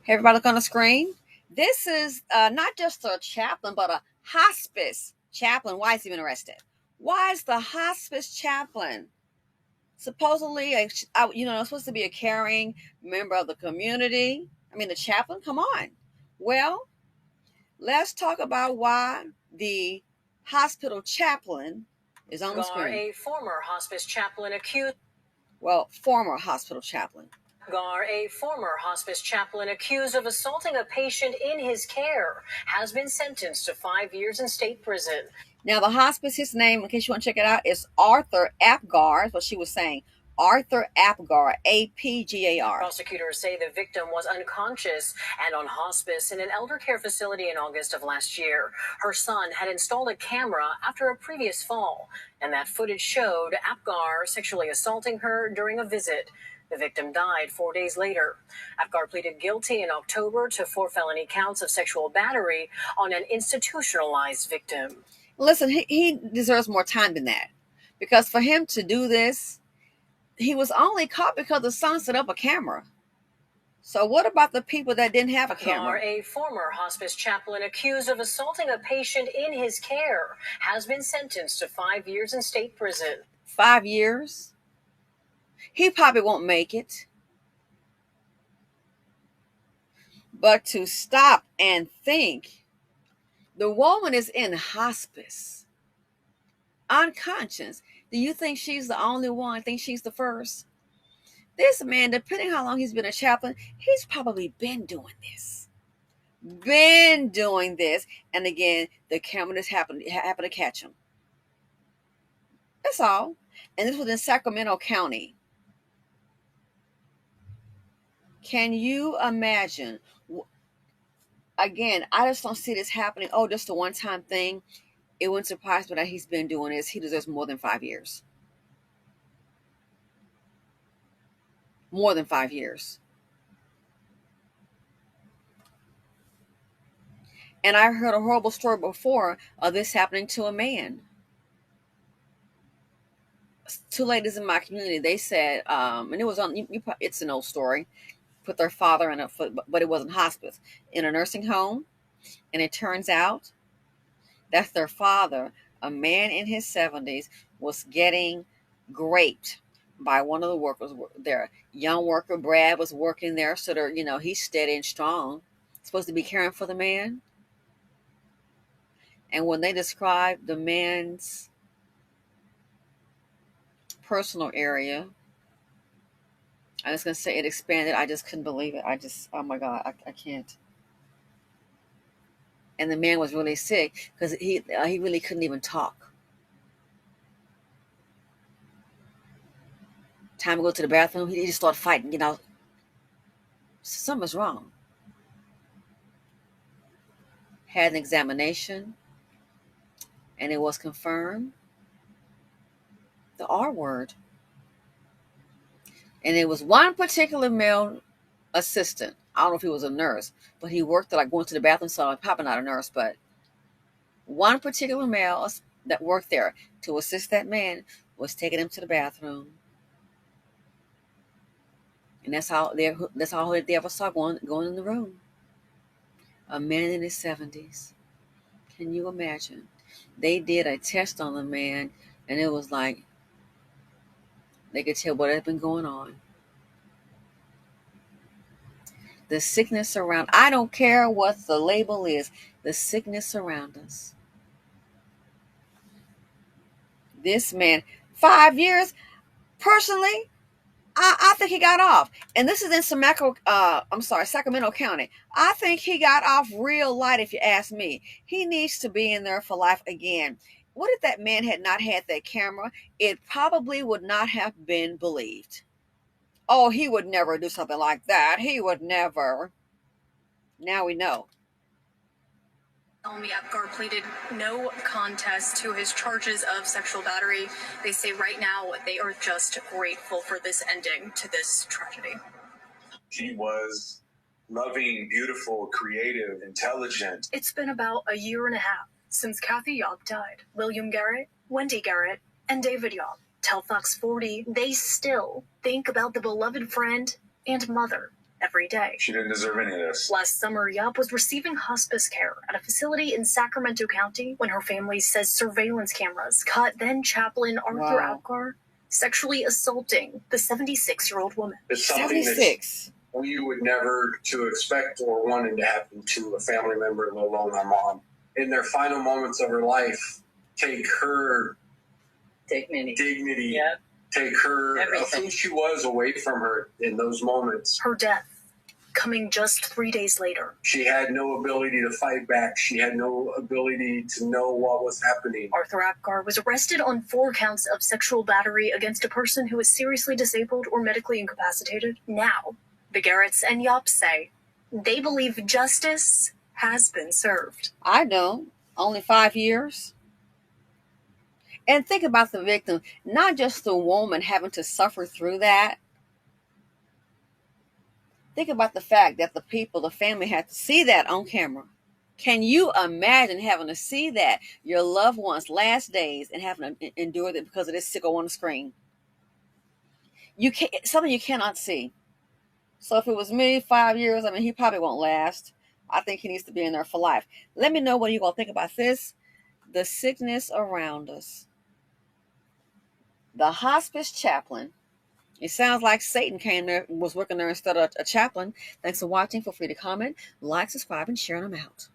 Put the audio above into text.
Hey, everybody, look on the screen. This is not just a chaplain, but a hospice chaplain. Why is he been arrested? Why is the hospice chaplain supposedly, supposed to be a caring member of the community? I mean, the chaplain, come on. Well, let's talk about why the hospital chaplain is on the screen. A former hospice chaplain accused. Former hospital chaplain. A former hospice chaplain accused of assaulting a patient in his care, has been sentenced to 5 years in state prison. Now, the hospice, his name, in case you want to check it out, is Arthur Apgar. That's what she was saying. Arthur Apgar, A-P-G-A-R. Prosecutors say the victim was unconscious and on hospice in an elder care facility in August of last year. Her son had installed a camera after a previous fall, and that footage showed Apgar sexually assaulting her during a visit. The victim died 4 days later. Apgar pleaded guilty in October to 4 felony counts of sexual battery on an institutionalized victim. Listen, he deserves more time than that. Because for him to do this, he was only caught because the son set up a camera. So what about the people that didn't have a camera? A former hospice chaplain accused of assaulting a patient in his care has been sentenced to 5 years in state prison. 5 years? He probably won't make it. But to stop and think, the woman is in hospice, unconscious. Do you think she's the only one? Think she's the first? This man, depending how long he's been a chaplain, he's probably been doing this. And again, the camera just happened to catch him. That's all. And this was in Sacramento County. Can you imagine? Again, I just don't see this happening. Oh, just a one-time thing. It wouldn't surprise me that he's been doing this. He deserves more than 5 years. More than 5 years. And I heard a horrible story before of this happening to a man. 2 ladies in my community, they said, and it was on, it's an old story, put their father in but it wasn't hospice, in a nursing home. And it turns out that their father, a man in his 70s, was getting raped by one of the workers there. Young worker Brad was working there, so they're, he's steady and strong, supposed to be caring for the man. And when they described the man's personal area, I'm just gonna say it expanded. I just couldn't believe it. Oh my God, I can't. And the man was really sick because he really couldn't even talk. Time to go to the bathroom, he just started fighting. Something's wrong. Had an examination, and it was confirmed. The R word. And it was one particular male assistant. I don't know if he was a nurse, but he worked like going to the bathroom, so I'm probably not a nurse, but one particular male that worked there to assist that man was taking him to the bathroom. And that's all they ever saw going in the room. A man in his 70s. Can you imagine? They did a test on the man, and it was like they could tell what had been going on. The sickness around, I don't care what the label is, the sickness around us. This man, 5 years, personally, I think he got off. And this is in Sacramento County. I think he got off real light, if you ask me. He needs to be in there for life again. What if that man had not had that camera? It probably would not have been believed. Oh, he would never do something like that. He would never. Now we know. Apgar pleaded no contest to his charges of sexual battery. They say right now they are just grateful for this ending to this tragedy. She was loving, beautiful, creative, intelligent. It's been about a year and a half since Kathy Yopp died. William Garrett, Wendy Garrett, and David Yopp tell Fox 40 they still think about the beloved friend and mother every day. She didn't deserve any of this. Last summer, Yap was receiving hospice care at a facility in Sacramento County when her family says surveillance cameras caught then Chaplain Arthur Apgar sexually assaulting the 76-year-old woman. It's something 76. that we would never to expect or wanted to happen to a family member, let alone our mom. In their final moments of her life, take her dignity, Yep. take her, Everything. who she was, away from her in those moments. Her death coming just 3 days later. She had no ability to fight back. She had no ability to know what was happening. Arthur Apgar was arrested on 4 counts of sexual battery against a person who is seriously disabled or medically incapacitated. Now, the Garretts and Yops say they believe justice has been served. I don't. Only 5 years. And think about the victim, not just the woman having to suffer through that. Think about the fact that the people, the family had to see that on camera. Can you imagine having to see that, your loved one's last days, and having to endure that because of this sicko on the screen? You can't, something you cannot see. So if it was me, 5 years, I mean, he probably won't last. I think he needs to be in there for life. Let me know what you're going to think about this. The sickness around us. The hospice chaplain. It sounds like Satan came there, was working there instead of a chaplain. Thanks for watching. Feel free to comment, like, subscribe, and share them out.